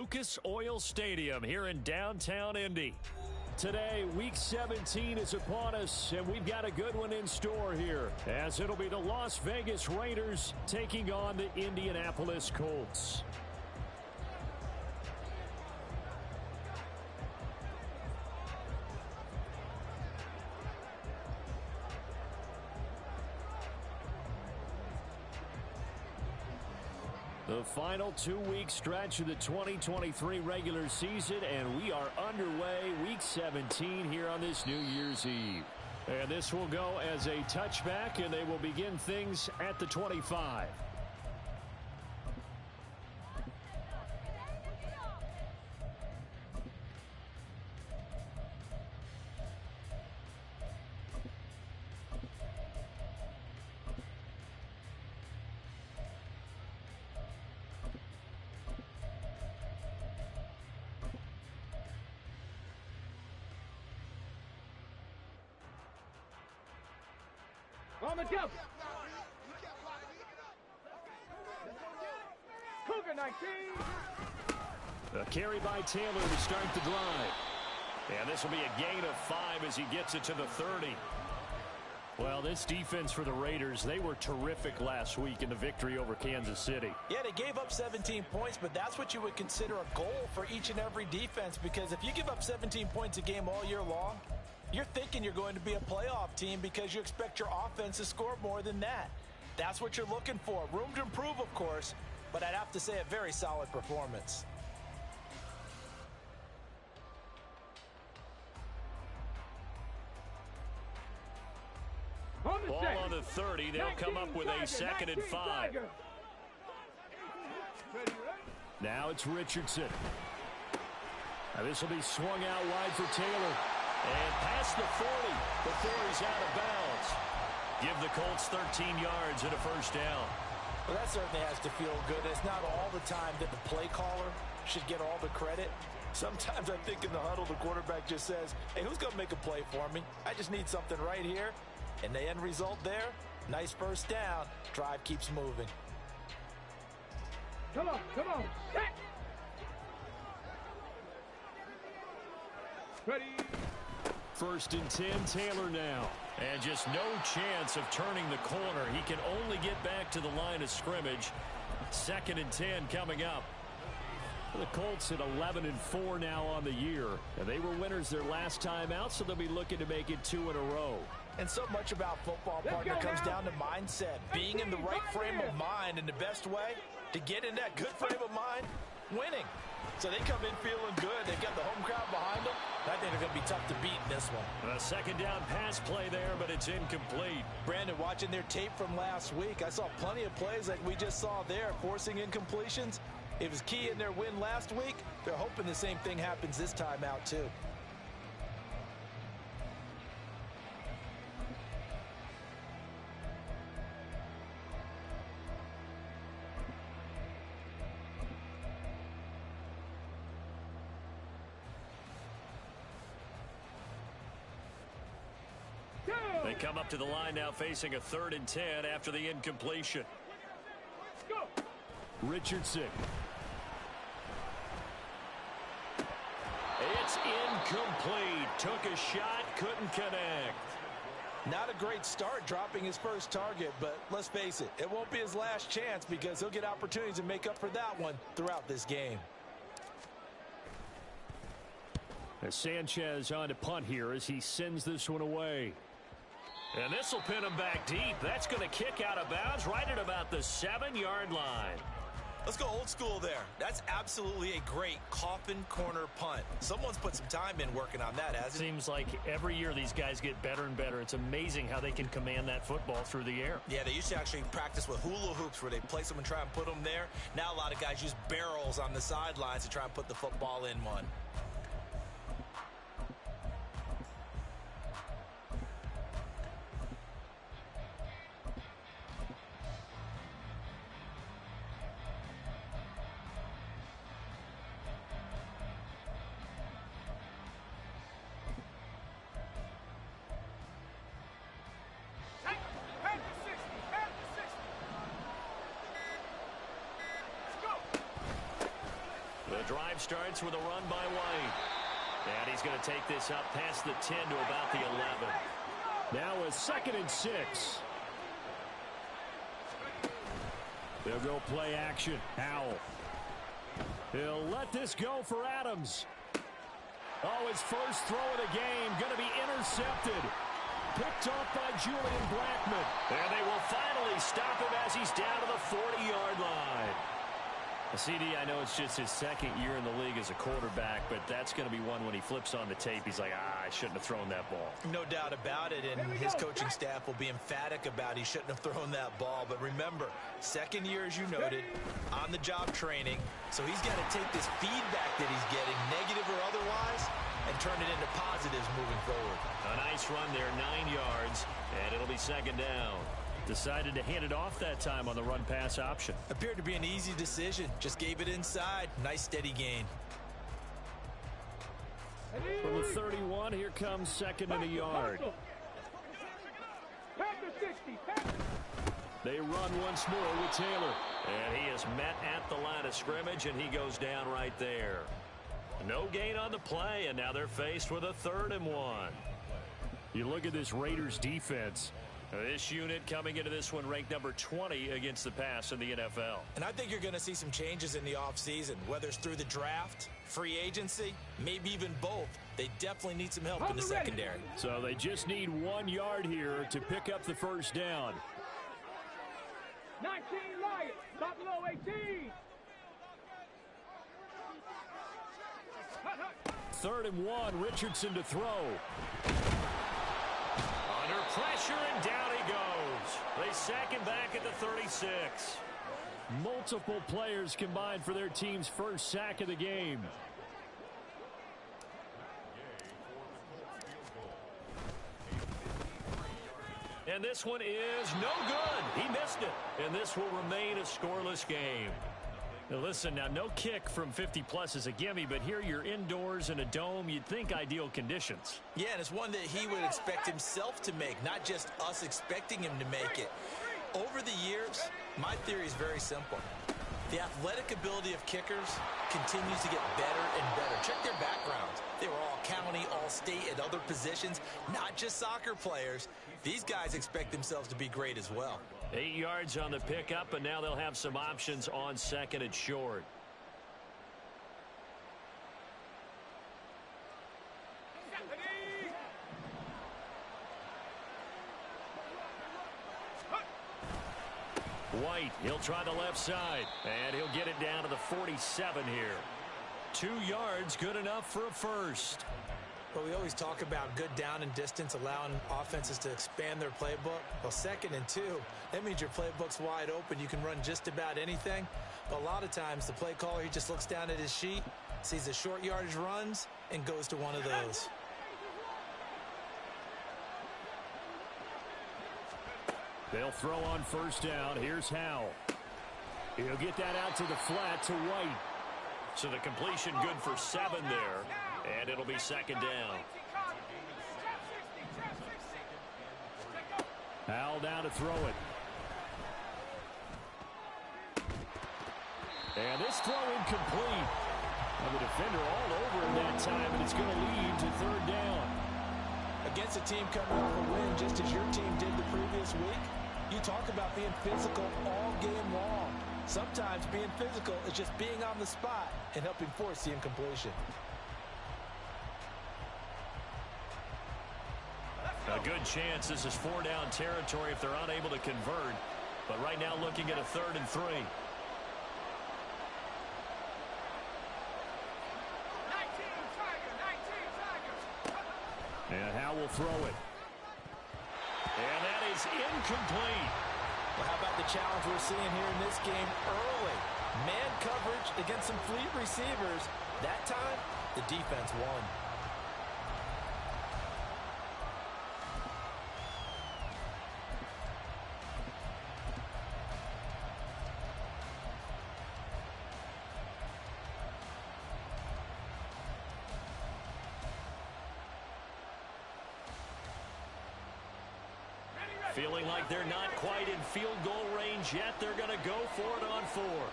Lucas Oil Stadium here in downtown Indy. Today, Week 17 is upon us, and we've got a good one in store here, as it'll be the Las Vegas Raiders taking on the Indianapolis Colts. The final 2-week stretch of the 2023 regular season, and we are underway Week 17 here on this New Year's Eve. And this will go as a touchback, and they will begin things at the 25. On the jump. Cougar 19. A carry by Taylor to start the drive. And this will be a gain of 5 as he gets it to the 30. Well, this defense for the Raiders, they were terrific last week in the victory over Kansas City. Yeah, they gave up 17 points, but that's what you would consider a goal for each and every defense, because if you give up 17 points a game all year long, you're thinking you're going to be a playoff team because you expect your offense to score more than that. That's what you're looking for. Room to improve, of course, but I'd have to say a very solid performance. Ball on the 30. They'll come up with a 2nd and 5. Now it's Richardson. Now this will be swung out wide for Taylor. And past the 40 before he's out of bounds. Give the Colts 13 yards and a first down. Well, that certainly has to feel good. It's not all the time that the play caller should get all the credit. Sometimes I think in the huddle, the quarterback just says, hey, who's going to make a play for me? I just need something right here. And the end result there, nice first down. Drive keeps moving. Come on, come on. Set. Ready. 1st and 10, Taylor now. And just no chance of turning the corner. He can only get back to the line of scrimmage. 2nd and 10 coming up. The Colts at 11-4 now on the year. And they were winners their last time out, so they'll be looking to make it 2 in a row. And so much about football, partner, comes down to mindset. Being in the right frame of mind, and the best way to get in that good frame of mind, winning. So they come in feeling good. They've got the home crowd behind them. I think they're going to be tough to beat in this one. A 2nd down pass play there, but it's incomplete. Brandon, watching their tape from last week, I saw plenty of plays like we just saw there, forcing incompletions. It was key in their win last week. They're hoping the same thing happens this time out, too. They come up to the line now facing a 3rd and 10 after the incompletion. Go. Richardson. It's incomplete. Took a shot, couldn't connect. Not a great start dropping his first target, but let's face it, it won't be his last chance because he'll get opportunities to make up for that one throughout this game. As Sanchez on to punt here as he sends this one away. And this will pin him back deep. That's going to kick out of bounds right at about the 7-yard line. Let's go old school there. That's absolutely a great coffin corner punt. Someone's put some time in working on that, hasn't it? Seems like every year these guys get better and better. It's amazing how they can command that football through the air. Yeah, they used to actually practice with hula hoops where they place them and try and put them there. Now a lot of guys use barrels on the sidelines to try and put the football in one. The drive starts with a run by White. And he's going to take this up past the 10 to about the 11. Now a 2nd and 6. They'll go play action. Howell. He'll let this go for Adams. Oh, his first throw of the game going to be intercepted. Picked off by Julian Blackmon. And they will finally stop him as he's down to the 40-yard line. CD, I know it's just his 2nd year in the league as a quarterback, but that's going to be one when he flips on the tape. He's like, I shouldn't have thrown that ball. No doubt about it, and his coaching staff will be emphatic about he shouldn't have thrown that ball. But remember, 2nd year, as you noted, on-the-job training. So he's got to take this feedback that he's getting, negative or otherwise, and turn it into positives moving forward. A nice run there, 9 yards, and it'll be 2nd down. Decided to hand it off that time on the run-pass option. Appeared to be an easy decision. Just gave it inside. Nice, steady gain. From the 31, here comes 2nd and a yard. They run once more with Taylor. And he is met at the line of scrimmage, and he goes down right there. No gain on the play, and now they're faced with a 3rd and 1. You look at this Raiders defense. This unit coming into this one ranked number 20 against the pass in the NFL. And I think you're going to see some changes in the offseason, whether it's through the draft, free agency, maybe even both. They definitely need some help in the secondary. So they just need 1 yard here to pick up the first down. 19 Lions, Buffalo 18. 3rd and 1, Richardson to throw. Under pressure, and down he goes. They sack him back at the 36. Multiple players combined for their team's first sack of the game. And this one is no good. He missed it. And this will remain a scoreless game. Now listen, now no kick from 50-plus is a gimme, but here you're indoors in a dome. You'd think ideal conditions. Yeah, and it's one that he would expect himself to make, not just us expecting him to make it. Over the years, my theory is very simple. The athletic ability of kickers continues to get better and better. Check their backgrounds. They were all county, all state, at other positions, not just soccer players. These guys expect themselves to be great as well. 8 yards on the pickup, and now they'll have some options on 2nd and short. White, he'll try the left side, and he'll get it down to the 47 here. 2 yards, good enough for a first. Well, we always talk about good down and distance, allowing offenses to expand their playbook. Well, 2nd and 2, that means your playbook's wide open. You can run just about anything. But a lot of times, the play caller, he just looks down at his sheet, sees the short yardage runs, and goes to one of those. They'll throw on first down. Here's Howell. He'll get that out to the flat to White. So the completion good for 7 there. And it'll be 2nd down. Howell down to throw it. And this throw incomplete. And the defender all over him that time, and it's going to lead to 3rd down. Against a team coming off a win, just as your team did the previous week, you talk about being physical all game long. Sometimes being physical is just being on the spot and helping force the incompletion. A good chance this is 4-down territory if they're unable to convert. But right now looking at a 3rd and 3. 19 Tiger. And Howell will throw it. And that is incomplete. Well, how about the challenge we're seeing here in this game early? Man coverage against some fleet receivers. That time, the defense won. Feeling like they're not quite in field goal range yet. They're going to go for it on 4th.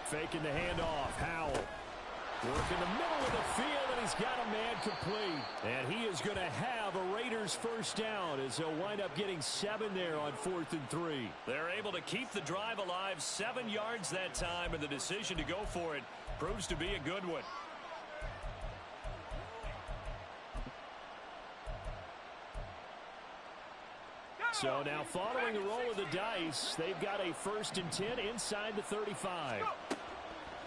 Faking the handoff. Howell. Working the middle of the field, and he's got a man complete. And he is going to have a Raiders first down as he'll wind up getting 7 there on 4th and 3. They're able to keep the drive alive, 7 yards that time, and the decision to go for it proves to be a good one. So now following the roll of the dice, they've got a 1st and 10 inside the 35.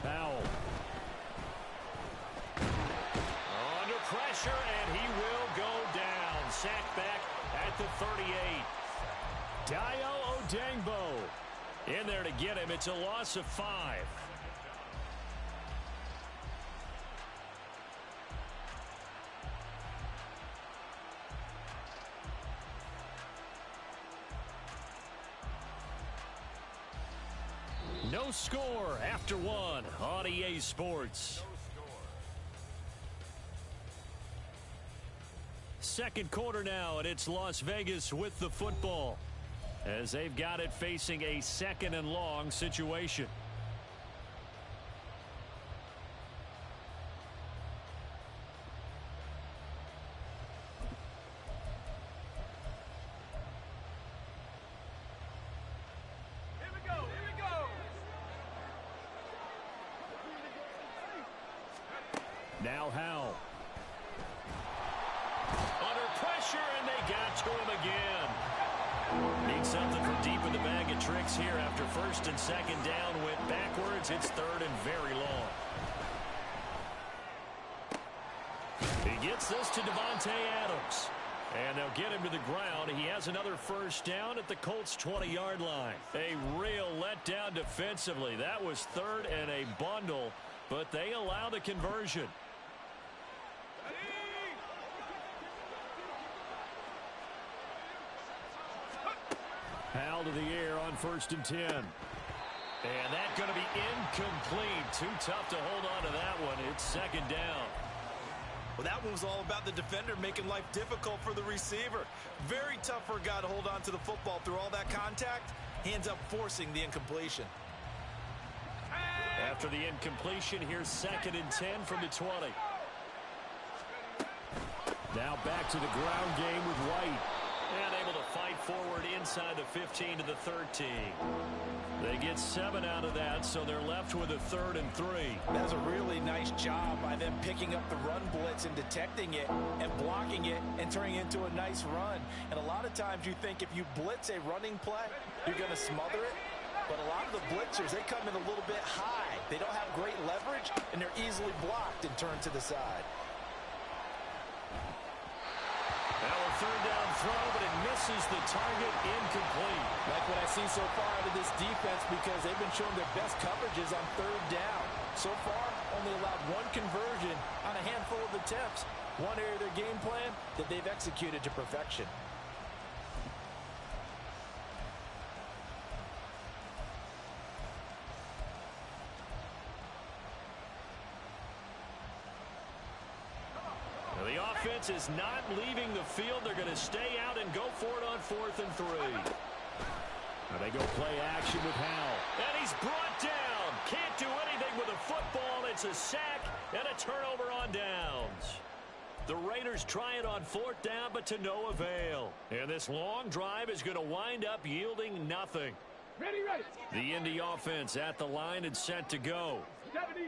Powell. Under pressure, and he will go down. Sacked back at the 38. Dayo Odengbo In there to get him. It's a loss of 5. No score after 1 on EA Sports. Second quarter now, and it's Las Vegas with the football as they've got it facing a 2nd and long situation. Now Howell. Under pressure, and they got to him again. Need something from deep in the bag of tricks here after 1st and 2nd down. Went backwards. It's 3rd and very long. He gets this to Devontae Adams. And they'll get him to the ground. He has another first down at the Colts' 20-yard line. A real letdown defensively. That was 3rd and a bundle, but they allow the conversion. Howell to the air on 1st and 10. And that's going to be incomplete. Too tough to hold on to that one. It's 2nd down. Well, that one was all about the defender making life difficult for the receiver. Very tough for a guy to hold on to the football through all that contact. He ends up forcing the incompletion. After the incompletion, here's 2nd and 10 from the 20. Now back to the ground game with White. And able to fight forward inside the 15 to the 13. They get 7 out of that, so they're left with a 3rd and 3. That's a really nice job by them picking up the run blitz and detecting it and blocking it and turning it into a nice run. And a lot of times you think if you blitz a running play, you're going to smother it. But a lot of the blitzers, they come in a little bit high. They don't have great leverage, and they're easily blocked and turned to the side. Now a 3rd down throw, but it misses the target, incomplete. Like what I see so far out of this defense, because they've been showing their best coverages on 3rd down. So far, only allowed 1 conversion on a handful of attempts. One area of their game plan that they've executed to perfection. The offense is not leaving the field. They're going to stay out and go for it on 4th and 3. Now they go play action with Howell. And he's brought down. Can't do anything with a football. It's a sack and a turnover on downs. The Raiders try it on 4th down, but to no avail. And this long drive is going to wind up yielding nothing. Ready. The Indy offense at the line and set to go.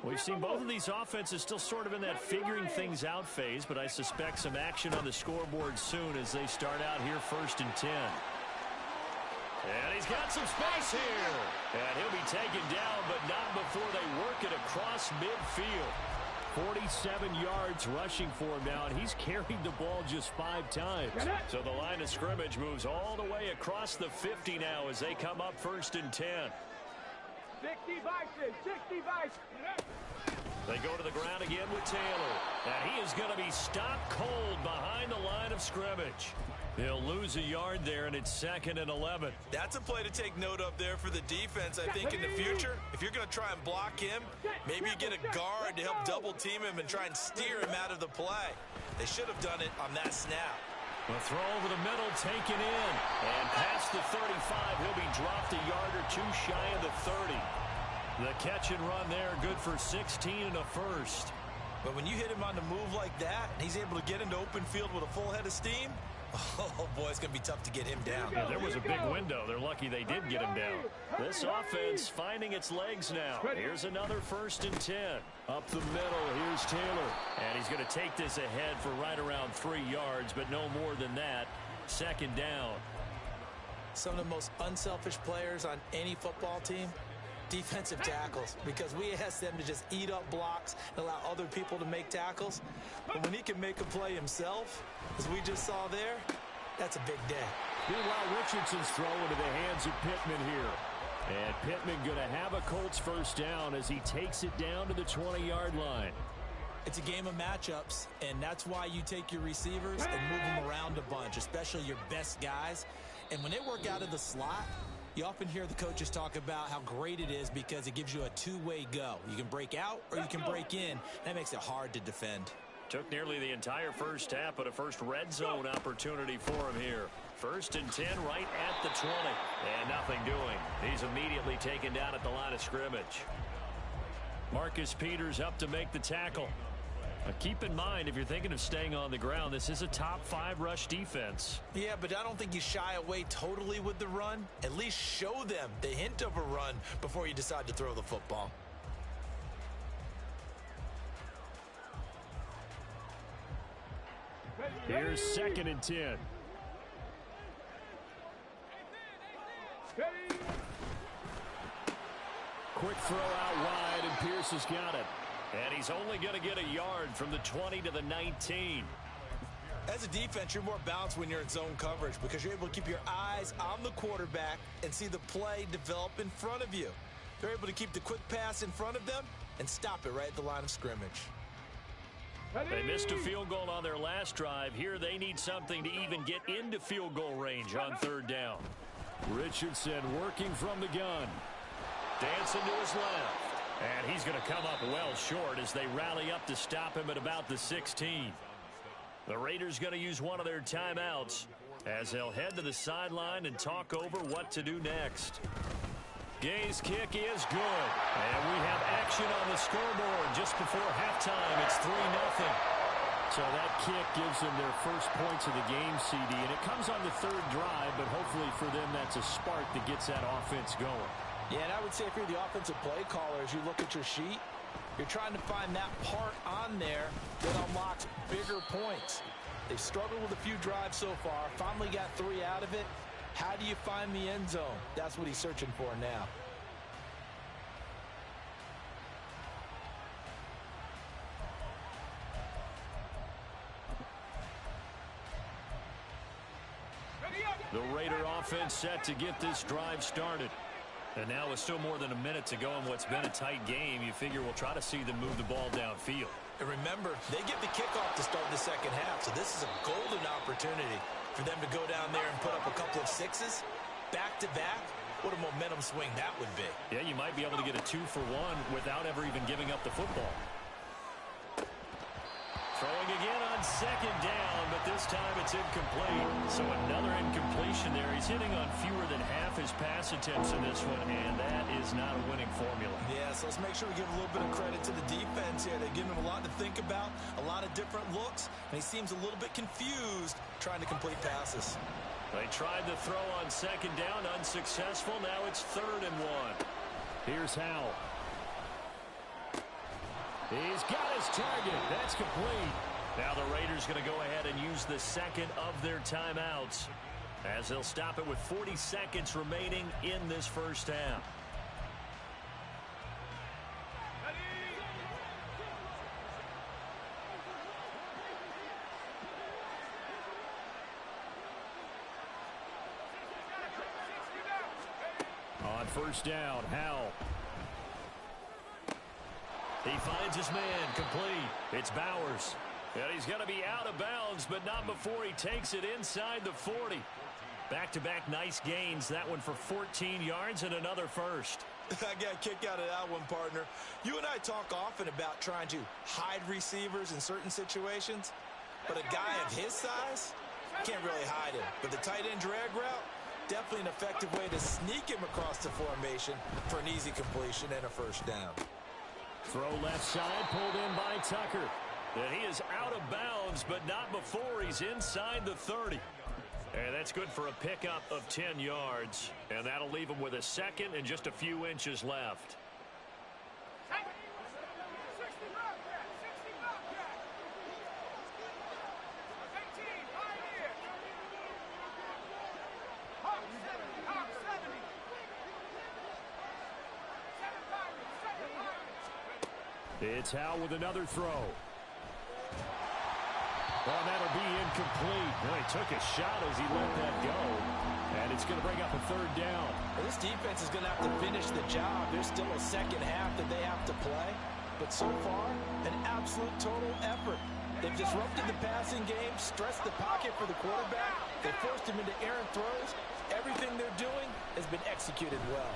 We've seen both of these offenses still sort of in that figuring things out phase, but I suspect some action on the scoreboard soon as they start out here 1st and 10. And he's got some space here. And he'll be taken down, but not before they work it across midfield. 47 yards rushing for him now, and he's carried the ball just 5 times. So the line of scrimmage moves all the way across the 50 now as they come up 1st and 10. 60 Bison. They go to the ground again with Taylor. And he is going to be stopped cold behind the line of scrimmage. He'll lose a yard there, and it's 2nd and 11. That's a play to take note of there for the defense. I think in the future, if you're going to try and block him, maybe you get a guard to help double team him and try and steer him out of the play. They should have done it on that snap. A throw over the middle taken in. And past the 35, he'll be dropped a yard or 2 shy of the 30. The catch and run there, good for 16 and a first. But when you hit him on the move like that, and he's able to get into open field with a full head of steam, oh, boy, it's going to be tough to get him down. Yeah, there was a big window. They're lucky they did get him down. This offense finding its legs now. Here's another 1st and 10. Up the middle, here's Taylor. And he's going to take this ahead for right around 3 yards, but no more than that. 2nd down. Some of the most unselfish players on any football team, defensive tackles, because we ask them to just eat up blocks and allow other people to make tackles. But when he can make a play himself, as we just saw there, that's a big day. Meanwhile, Richardson's throw into the hands of Pittman here. And Pittman going to have a Colts 1st down as he takes it down to the 20-yard line. It's a game of matchups, and that's why you take your receivers and move them around a bunch, especially your best guys. And when they work out of the slot, you often hear the coaches talk about how great it is because it gives you a two-way go. You can break out or you can break in. That makes it hard to defend. Took nearly the entire first half, but a first red zone opportunity for him here. 1st and 10 right at the 20. And nothing doing. He's immediately taken down at the line of scrimmage. Marcus Peters up to make the tackle. Keep in mind, if you're thinking of staying on the ground, this is a top 5 rush defense. Yeah, but I don't think you shy away totally with the run. At least show them the hint of a run before you decide to throw the football. Here's 2nd and 10. Quick throw out wide, and Pierce has got it. And he's only going to get a yard from the 20 to the 19. As a defense, you're more balanced when you're in zone coverage because you're able to keep your eyes on the quarterback and see the play develop in front of you. They're able to keep the quick pass in front of them and stop it right at the line of scrimmage. They missed a field goal on their last drive. Here they need something to even get into field goal range on 3rd down. Richardson working from the gun. Dancing to his left. And he's going to come up well short as they rally up to stop him at about the 16. The Raiders going to use one of their timeouts as they'll head to the sideline and talk over what to do next. Gay's kick is good. And we have action on the scoreboard just before halftime. It's 3-0. So that kick gives them their first points of the game, CD. And it comes on the 3rd drive, but hopefully for them that's a spark that gets that offense going. Yeah, and I would say if you're the offensive play caller, as you look at your sheet, you're trying to find that part on there that unlocks bigger points. They've struggled with a few drives so far, finally got 3 out of it. How do you find the end zone? That's what he's searching for now. The Raider offense set to get this drive started. And now with still more than a minute to go in what's been a tight game, you figure we'll try to see them move the ball downfield. And remember, they get the kickoff to start the 2nd half, so this is a golden opportunity for them to go down there and put up a couple of 6s back-to-back. What a momentum swing that would be. Yeah, you might be able to get a 2-for-1 without ever even giving up the football. Throwing again on 2nd down, but this time it's incomplete. So another incompletion there. He's hitting on fewer than half his pass attempts in this one, and that is not a winning formula. Yeah, so let's make sure we give a little bit of credit to the defense here. They've given him a lot to think about, a lot of different looks, and he seems a little bit confused trying to complete passes. They tried the throw on 2nd down, unsuccessful. Now it's 3rd and 1. Here's Howell. He's got his target. That's complete. Now the Raiders going to go ahead and use the 2nd of their timeouts as they'll stop it with 40 seconds remaining in this first half. On 1st down, Howell. He finds his man, complete. It's Bowers. And he's going to be out of bounds, but not before he takes it inside the 40. Back-to-back nice gains. That one for 14 yards and another first. I got a kick out of that one, partner. You and I talk often about trying to hide receivers in certain situations, but a guy of his size can't really hide him. But the tight end drag route, definitely an effective way to sneak him across the formation for an easy completion and a first down. Throw left side, pulled in by Tucker. And he is out of bounds, but not before he's inside the 30. And that's good for a pickup of 10 yards. And that'll leave him with a second and just a few inches left. It's Howell with another throw. Well, that'll be incomplete. Well, he took a shot as he let that go. And it's going to bring up a third down. Well, this defense is going to have to finish the job. There's still a second half that they have to play. But so far, an absolute total effort. They've disrupted the passing game, stressed the pocket for the quarterback. They forced him into errant throws. Everything they're doing has been executed well.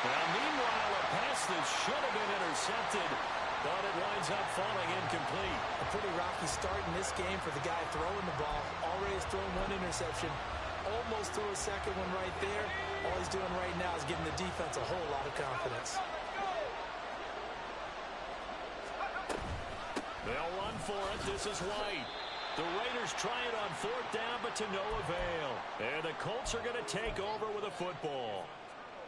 Well, meanwhile, a pass that should have been intercepted, but it winds up falling incomplete. A pretty rocky start in this game for the guy throwing the ball. Already has thrown one interception. Almost threw a second one right there. All he's doing right now is giving the defense a whole lot of confidence. They'll run for it. This is White. The Raiders try it on fourth down, but to no avail. And the Colts are going to take over with a football.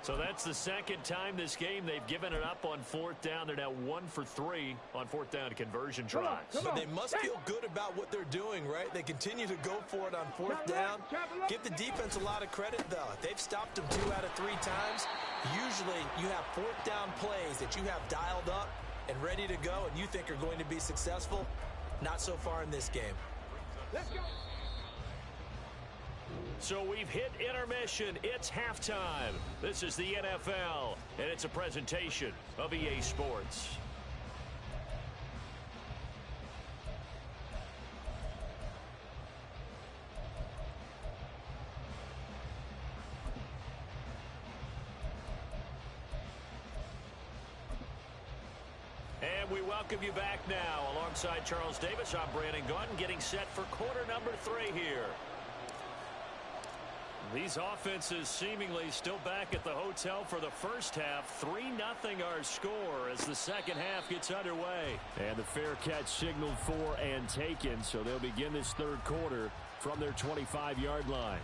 So that's the second time this game they've given it up on fourth down. They're now 1 for 3 on fourth down conversion tries. But they must feel good about what they're doing, right? They continue to go for it on fourth down. Give the defense a lot of credit, though. They've stopped them 2 out of 3 times. Usually you have fourth down plays that you have dialed up and ready to go and you think are going to be successful. Not so far in this game. Let's go. So we've hit intermission. It's halftime. This is the NFL, and it's a presentation of EA Sports. And we welcome you back now. Alongside Charles Davis, I'm Brandon Gunn, getting set for quarter number 3 here. These offenses seemingly still back at the hotel for the first half. 3-0 our score as the second half gets underway. And the fair catch signaled for and taken, so they'll begin this third quarter from their 25-yard line.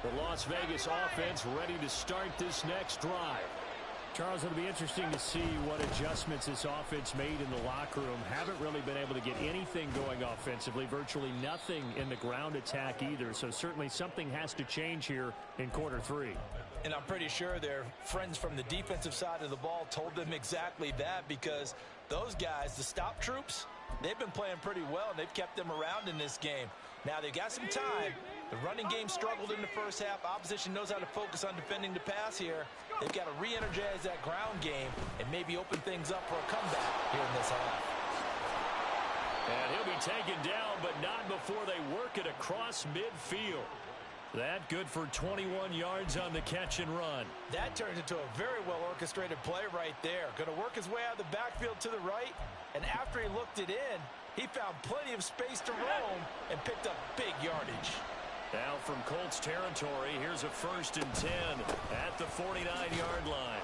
The Las Vegas offense ready to start this next drive. Charles, it'll be interesting to see what adjustments this offense made in the locker room. Haven't really been able to get anything going offensively. Virtually nothing in the ground attack either. So certainly something has to change here in quarter 3. And I'm pretty sure their friends from the defensive side of the ball told them exactly that, because those guys, the stop troops, they've been playing pretty well, and they've kept them around in this game. Now, they've got some time. The running game struggled in the first half. Opposition knows how to focus on defending the pass here. They've got to re-energize that ground game and maybe open things up for a comeback here in this half. And he'll be taken down, but not before they work it across midfield. That good for 21 yards on the catch and run. That turns into a very well-orchestrated play right there. Going to work his way out of the backfield to the right, and after he looked it in, he found plenty of space to roam and picked up big yardage. Now from Colts territory, here's a 1st and 10 at the 49-yard line.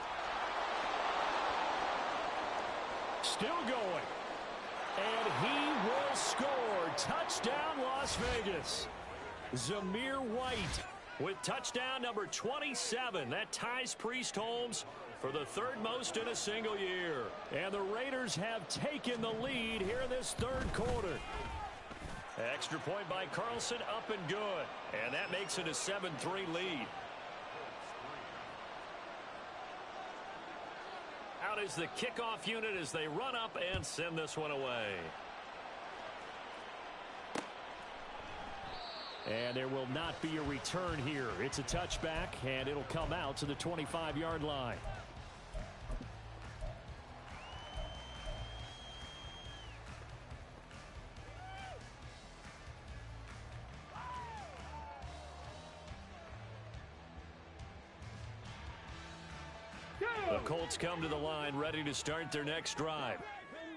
Still going. And he will score. Touchdown, Las Vegas. Zamir White with touchdown number 27. That ties Priest Holmes for the 3rd most in a single year. And the Raiders have taken the lead here in this 3rd quarter. Extra point by Carlson, up and good. And that makes it a 7-3 lead. Out is the kickoff unit as they run up and send this one away. And there will not be a return here. It's a touchback, and it'll come out to the 25-yard line. The Colts come to the line ready to start their next drive.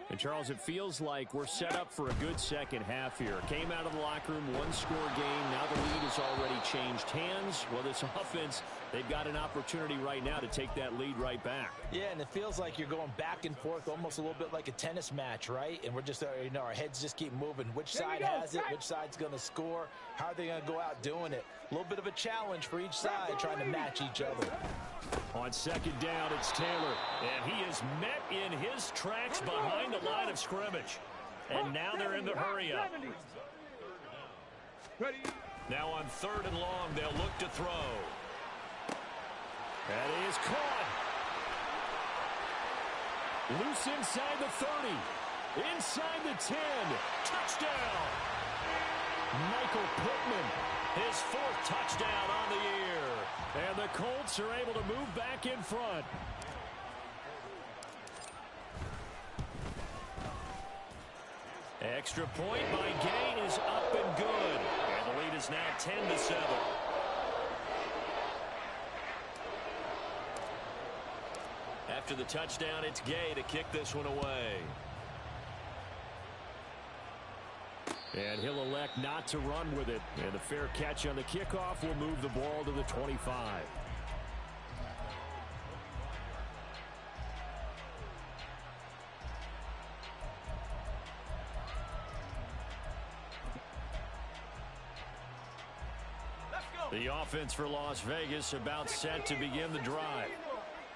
And, Charles, it feels like we're set up for a good second half here. Came out of the locker room, one-score game. Now the lead has already changed hands. Well, this offense, they've got an opportunity right now to take that lead right back. Yeah, and it feels like you're going back and forth almost a little bit like a tennis match, right? And we're just, our heads just keep moving. Which side has it? Which side's going to score? How are they going to go out doing it? A little bit of a challenge for each side trying to match each other. On second down, it's Taylor. And he is met in his tracks behind the line of scrimmage. And now they're in the hurry-up. Now on third and long, they'll look to throw. That is caught. Loose inside the 30. Inside the 10. Touchdown! Michael Pittman. His fourth touchdown on the year. And the Colts are able to move back in front. Extra point by Gay is up and good. And the lead is now 10-7. After the touchdown, it's Gay to kick this one away. And he'll elect not to run with it. And a fair catch on the kickoff will move the ball to the 25. The offense for Las Vegas about set to begin the drive.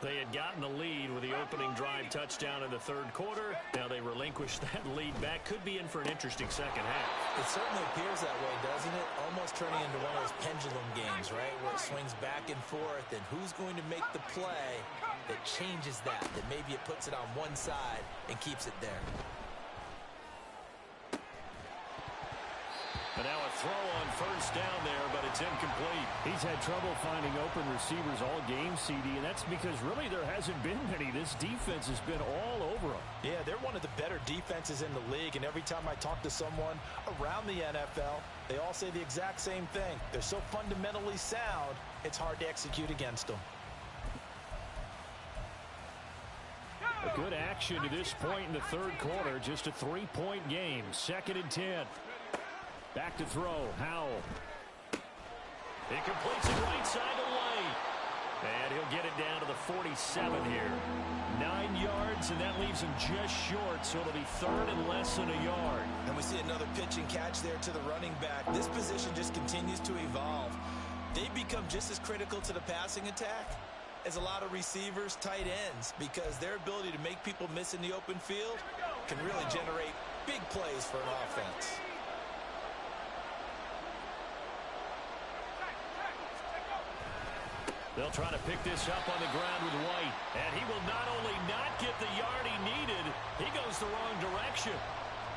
They had gotten the lead with the opening drive touchdown in the third quarter. Now they relinquish that lead back. Could be in for an interesting second half. It certainly appears that way, doesn't it? Almost turning into one of those pendulum games, right? Where it swings back and forth, and who's going to make the play that changes that maybe it puts it on one side and keeps it there. And now a throw on first down there, but it's incomplete. He's had trouble finding open receivers all game, CD, and that's because really there hasn't been many. This defense has been all over them. Yeah, they're one of the better defenses in the league, and every time I talk to someone around the NFL, they all say the exact same thing. They're so fundamentally sound, it's hard to execute against them. A good action to this point in the third quarter, just a 3-point game, 2nd and 10. Back to throw, Howell. He completes it right side to White. And he'll get it down to the 47 here. 9 yards, and that leaves him just short, so it'll be third and less than a yard. And we see another pitch and catch there to the running back. This position just continues to evolve. They become just as critical to the passing attack as a lot of receivers, tight ends, because their ability to make people miss in the open field can really generate big plays for an offense. They'll try to pick this up on the ground with White. And he will not only not get the yard he needed, he goes the wrong direction.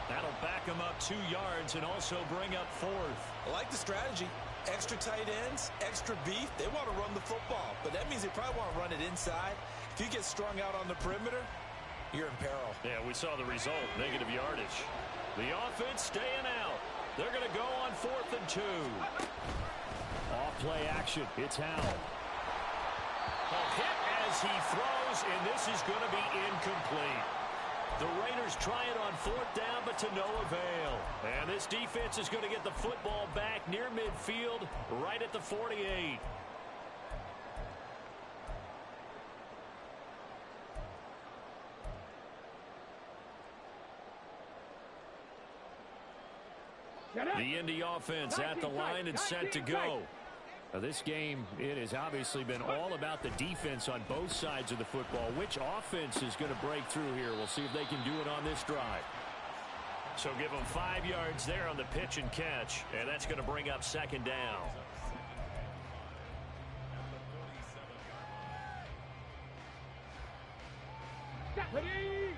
That'll back him up 2 yards and also bring up fourth. I like the strategy. Extra tight ends, extra beef. They want to run the football, but that means they probably want to run it inside. If you get strung out on the perimeter, you're in peril. Yeah, we saw the result, negative yardage. The offense staying out. They're going to go on 4th and 2. Off play action. It's Howell. A hit as he throws, and this is going to be incomplete. The Raiders try it on 4th down, but to no avail. And this defense is going to get the football back near midfield, right at the 48. The Indy offense at the line and set to go. Now this game, it has obviously been all about the defense on both sides of the football. Which offense is going to break through here? We'll see if they can do it on this drive. So give them 5 yards there on the pitch and catch, and that's going to bring up 2nd down. Deputy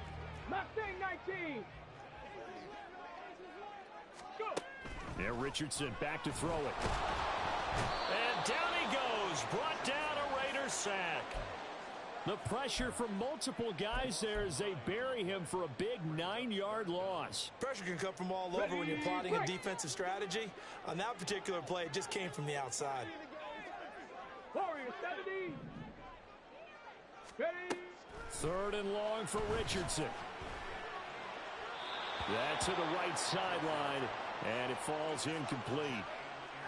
Mustang 19. Go. There, Richardson back to throw it. And down he goes, brought down a Raider sack. The pressure from multiple guys there as they bury him for a big 9-yard loss. Pressure can come from all over when you're plotting a defensive strategy. On that particular play, it just came from the outside. Warrior 70. Ready? 3rd and long for Richardson. That's to the right sideline, and it falls incomplete.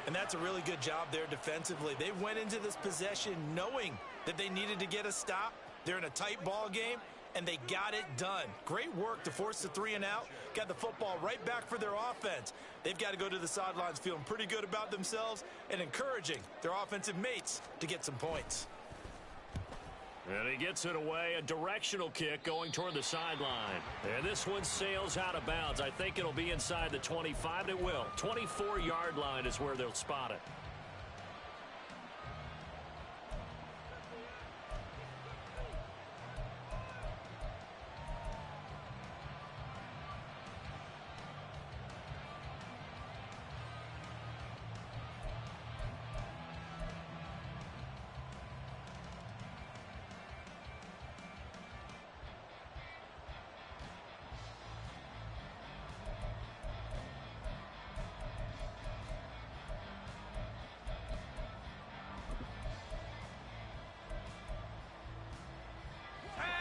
And that's a really good job there defensively. They went into this possession knowing that they needed to get a stop. They're in a tight ball game, and they got it done. Great work to force the 3 and out. Got the football right back for their offense. They've got to go to the sidelines feeling pretty good about themselves and encouraging their offensive mates to get some points. And he gets it away, a directional kick going toward the sideline. And this one sails out of bounds. I think it'll be inside the 25. It will. 24-yard line is where they'll spot it.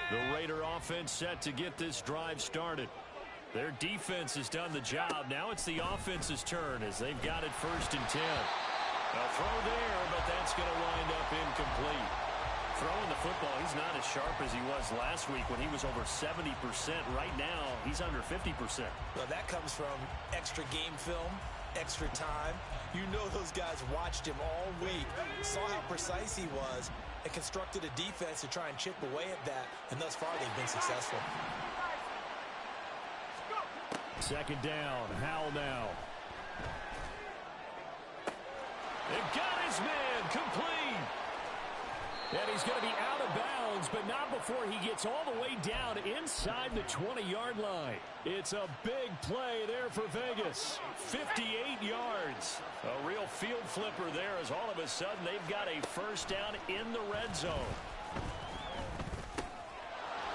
The Raider offense set to get this drive started. Their defense has done the job. Now it's the offense's turn as they've got it 1st and 10. A throw there, but that's going to wind up incomplete. Throwing the football, he's not as sharp as he was last week when he was over 70%. Right now, he's under 50%. Well, that comes from extra game film, extra time. You know those guys watched him all week, saw how precise he was, and constructed a defense to try and chip away at that, and thus far they've been successful. 2nd down, Howell now. They've got his man complete. And he's going to be out of bounds, but not before he gets all the way down inside the 20-yard line. It's a big play there for Vegas. 58 yards. A real field flipper there as all of a sudden they've got a 1st down in the red zone.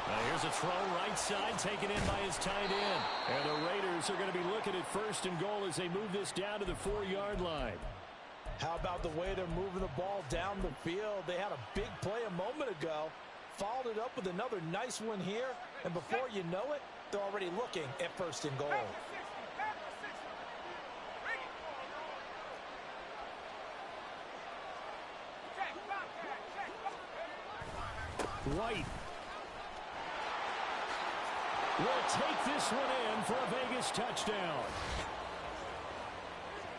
Now here's a throw right side taken in by his tight end. And the Raiders are going to be looking at 1st and goal as they move this down to the 4-yard line. How about the way they're moving the ball down the field? They had a big play a moment ago, followed it up with another nice one here, and before you know it, they're already looking at 1st and goal. White will take this one in for a Vegas touchdown.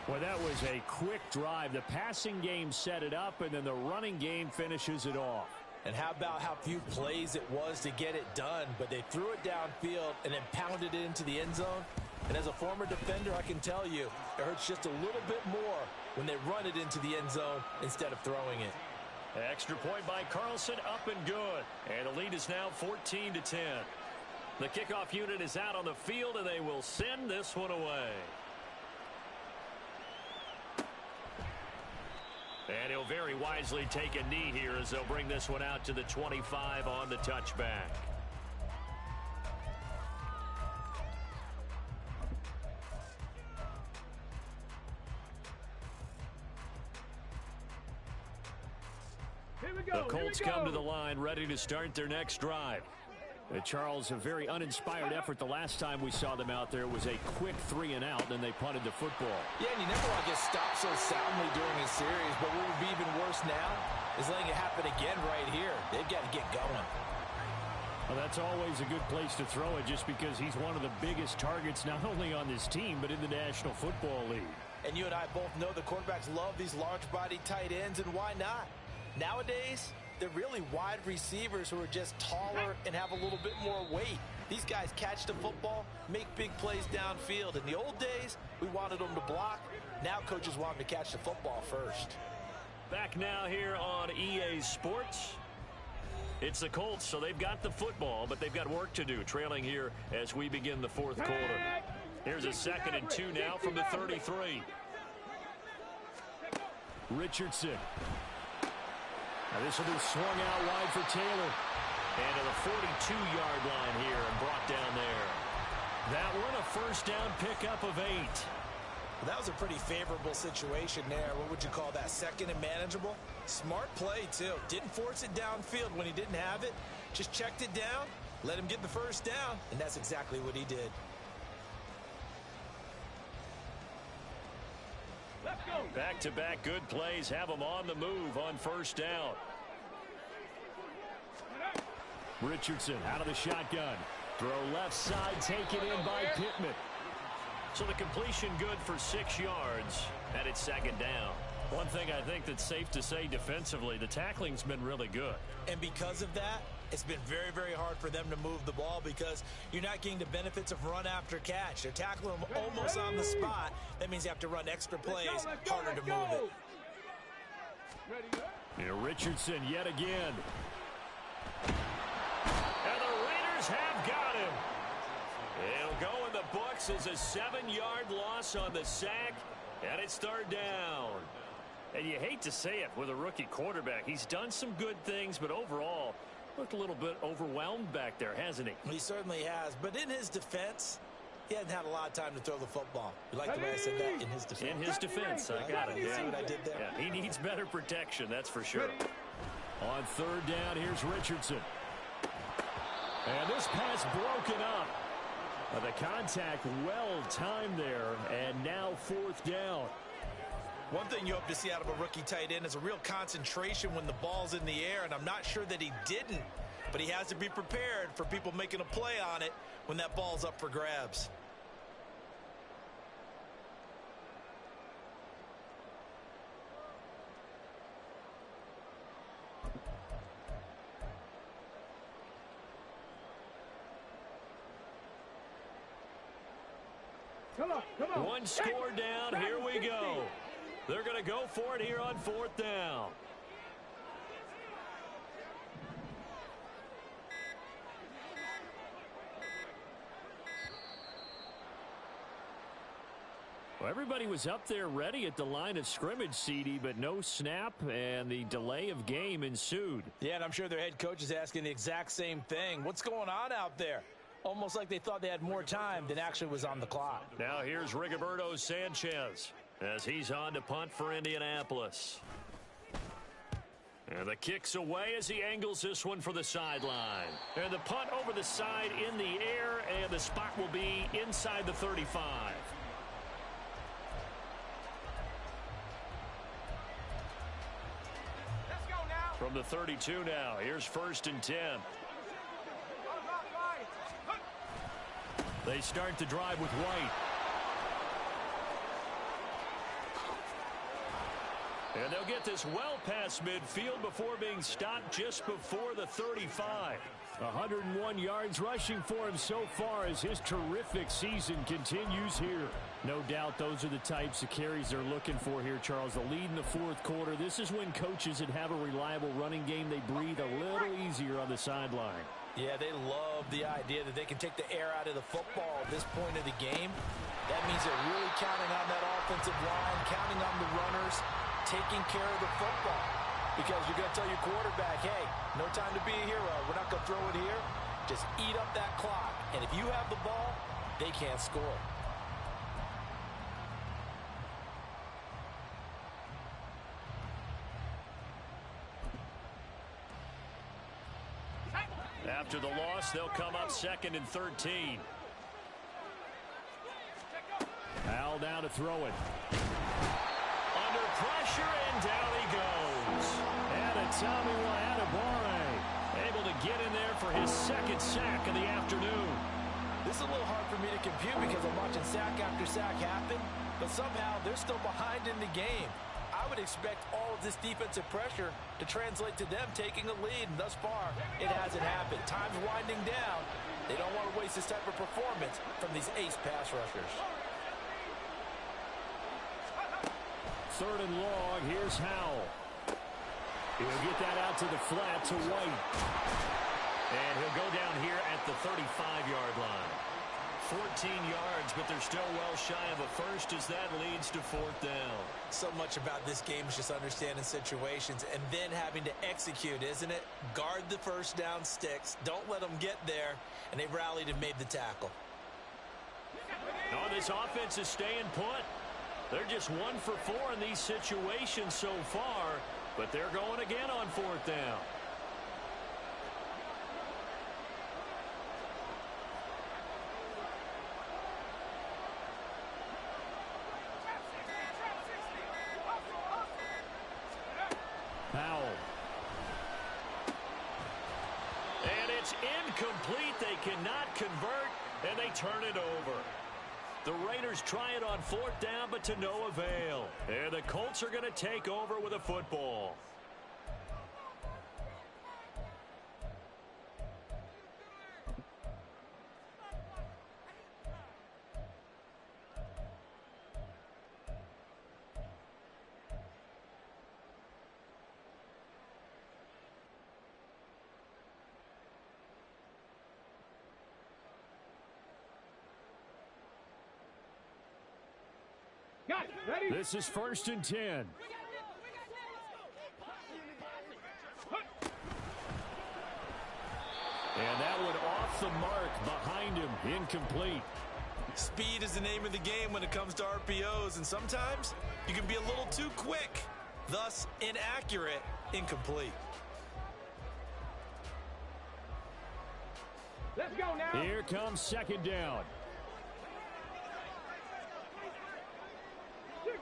Well, that was a quick drive. The passing game set it up, and then the running game finishes it off. And how about how few plays it was to get it done, but they threw it downfield and then pounded it into the end zone. And as a former defender, I can tell you, it hurts just a little bit more when they run it into the end zone instead of throwing it. Extra point by Carlson, up and good. And the lead is now 14-10. The kickoff unit is out on the field, and they will send this one away. And he'll very wisely take a knee here as they'll bring this one out to the 25 on the touchback. Here we go. The Colts come to the line ready to start their next drive. Charles, a very uninspired effort the last time we saw them out there. It was a quick 3 and out, and they punted the football. Yeah, and you never want to get stopped so soundly during a series, but what would be even worse now is letting it happen again right here. They've got to get going. Well, that's always a good place to throw it just because he's one of the biggest targets not only on this team but in the National Football League. And you and I both know the quarterbacks love these large-body tight ends, and why not? Nowadays, they're really wide receivers who are just taller and have a little bit more weight. These guys catch the football, make big plays downfield. In the old days, we wanted them to block. Now coaches want them to catch the football first. Back now here on EA Sports. It's the Colts, so they've got the football, but they've got work to do, trailing here as we begin the 4th quarter. Here's a 2nd and 2 now from the 33. Richardson. Now this will be swung out wide for Taylor. And to the 42-yard line here and brought down there. That one a 1st down pickup of 8. Well, that was a pretty favorable situation there. What would you call that? Second and manageable? Smart play, too. Didn't force it downfield when he didn't have it. Just checked it down, let him get the first down, and that's exactly what he did. Let's go. Back-to-back good plays have him on the move on first down. Richardson out of the shotgun. Throw left side, taken in by Pittman. So the completion good for 6 yards, and it's second down. One thing I think that's safe to say defensively, the tackling's been really good. And because of that, it's been very, very hard for them to move the ball because you're not getting the benefits of run after catch. They're tackling them almost on the spot. That means you have to run extra plays, harder to move it. And Richardson yet again. And the Raiders have got him. He'll go in the books as a 7-yard loss on the sack, and it's third down. And you hate to say it with a rookie quarterback. He's done some good things, but overall, looked a little bit overwhelmed back there, hasn't he? He certainly has. But in his defense, he hasn't had a lot of time to throw the football. You like the way I said that? In his defense. In his defense, I got it. You see what I did there? Yeah, he needs better protection, that's for sure. On third down, here's Richardson. And this pass broken up. The contact well timed there, and now fourth down. One thing you hope to see out of a rookie tight end is a real concentration when the ball's in the air, and I'm not sure that he didn't, but he has to be prepared for people making a play on it when that ball's up for grabs. Come on. One score down, here we go. They're going to go for it here on fourth down. Well, everybody was up there ready at the line of scrimmage, CD, but no snap, and the delay of game ensued. Yeah, and I'm sure their head coach is asking the exact same thing. What's going on out there? Almost like they thought they had more time than actually was on the clock. Now here's Rigoberto Sanchez as he's on to punt for Indianapolis. And the kick's away as he angles this one for the sideline. And the punt over the side in the air, and the spot will be inside the 35. Let's go now. From the 32 now, here's first and 10. They start the drive with White. And they'll get this well past midfield before being stopped just before the 35. 101 yards rushing for him so far as his terrific season continues here. No doubt those are the types of carries they're looking for here, Charles. The lead in the fourth quarter. This is when coaches that have a reliable running game, they breathe a little easier on the sideline. Yeah, they love the idea that they can take the air out of the football at this point of the game. That means they're really counting on that offensive line, counting on the runners, taking care of the football. Because you're going to tell your quarterback, hey, no time to be a hero. We're not going to throw it here. Just eat up that clock. And if you have the ball, they can't score. After the loss, they'll come up second and 13. Al down to throw it. Under pressure, and down he goes. And Tommy Adebawore able to get in there for his second sack of the afternoon. This is a little hard for me to compute because I'm watching sack after sack happen, but somehow they're still behind in the game. I would expect all of this defensive pressure to translate to them taking a lead, and thus far, it hasn't happened. Time's winding down. They don't want to waste this type of performance from these ace pass rushers. Third and long, here's Howell. He'll get that out to the flat to White. And he'll go down here at the 35-yard line. 14 yards, but they're still well shy of a first as that leads to fourth down. So much about this game is just understanding situations and then having to execute, isn't it? Guard the first down sticks. Don't let them get there. And they rallied and made the tackle. Oh, this offense is staying put. They're just 1 for 4 in these situations so far, but they're going again on 4th down. Powell. And it's incomplete. They cannot convert, and they turn it over. The Raiders try it on 4th down, but to no avail. And the Colts are going to take over with a football. Ready? This is 1st and 10. And that one off the mark behind him. Incomplete. Speed is the name of the game when it comes to RPOs, and sometimes you can be a little too quick. Thus, inaccurate, incomplete. Let's go now. Here comes 2nd down.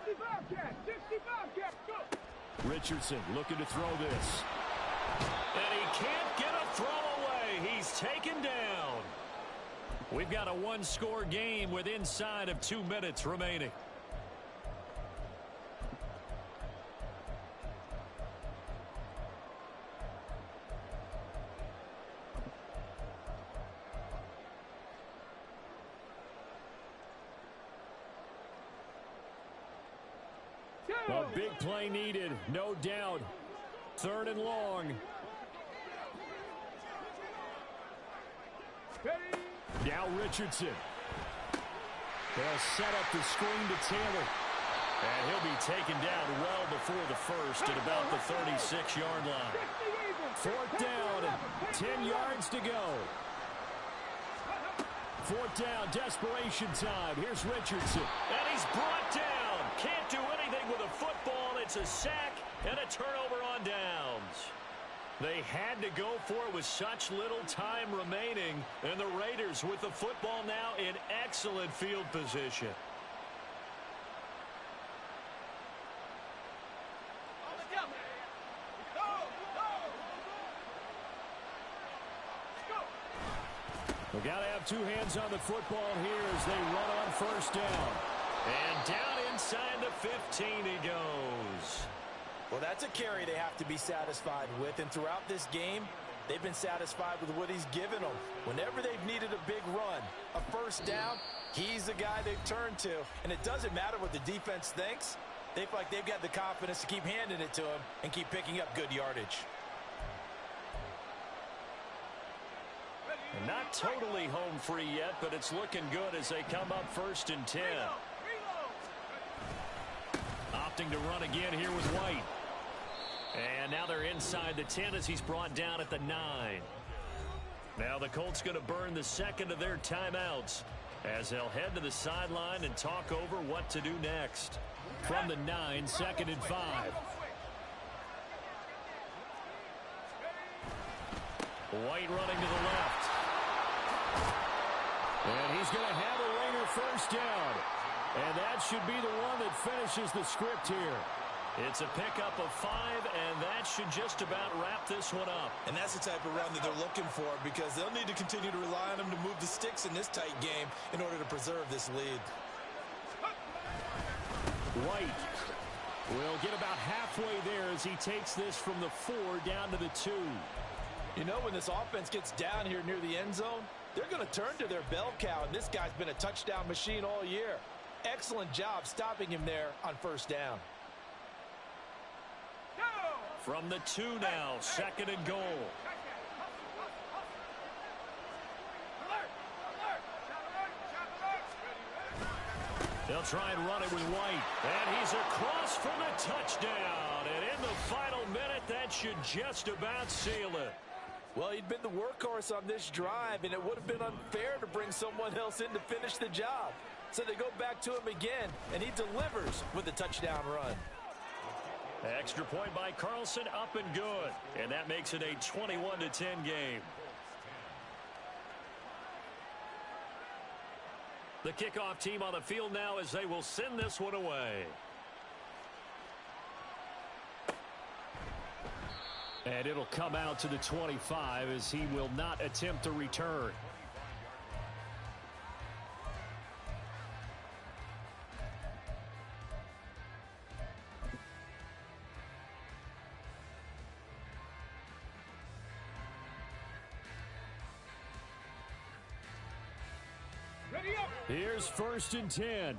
65 cat, 65 cat, go. Richardson looking to throw this. And he can't get a throw away. He's taken down. We've got a 1-score game with inside of 2 minutes remaining. A big play needed, no doubt. 3rd and long. Now Richardson. They'll set up the screen to Taylor. And he'll be taken down well before the first at about the 36-yard line. 4th down, 10 yards to go. 4th down, desperation time. Here's Richardson. And he's brought down. Can't do anything with a football. It's a sack and a turnover on downs. They had to go for it with such little time remaining. And the Raiders with the football now in excellent field position. We've got to have 2 hands on the football here as they run on 1st down. And down inside the 15 he goes. Well, that's a carry they have to be satisfied with, and throughout this game, they've been satisfied with what he's given them. Whenever they've needed a big run, a 1st down, he's the guy they've turned to. And it doesn't matter what the defense thinks. They feel like they've got the confidence to keep handing it to him and keep picking up good yardage. And not totally home free yet, but it's looking good as they come up 1st and 10. Opting to run again here with White. And now they're inside the 10 as he's brought down at the 9. Now the Colts going to burn the 2nd of their timeouts as they'll head to the sideline and talk over what to do next. From the 9, 2nd and 5. White running to the left. And he's going to have a Raider 1st down. And that should be the one that finishes the script here. It's a pickup of 5, and that should just about wrap this one up. And that's the type of run that they're looking for, because they'll need to continue to rely on him to move the sticks in this tight game in order to preserve this lead. White will get about halfway there as he takes this from the 4 down to the 2. You know, when this offense gets down here near the end zone, they're going to turn to their bell cow, and this guy's been a touchdown machine all year. Excellent job stopping him there on 1st down. From the 2 now, 2nd and goal. They'll try and run it with White. And he's across for the touchdown. And in the final minute, that should just about seal it. Well, he'd been the workhorse on this drive, and it would have been unfair to bring someone else in to finish the job. So they go back to him again, and he delivers with a touchdown run. Extra point by Carlson, up and good. And that makes it a 21-10 game. The kickoff team on the field now as they will send this one away. And it'll come out to the 25 as he will not attempt to return. Ready up. Here's 1st and 10.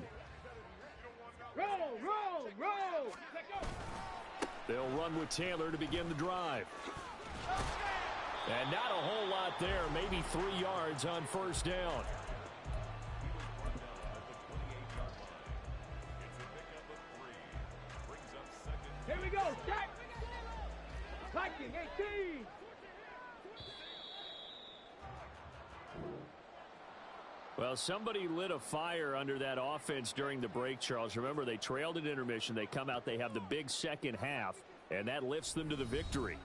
Roll, roll, roll. Let go. They'll run with Taylor to begin the drive. And not a whole lot there, maybe 3 yards on 1st down. Here we go. Start. Viking 18. Well, somebody lit a fire under that offense during the break, Charles. Remember, they trailed at intermission. They come out, they have the big second half, and that lifts them to the victory.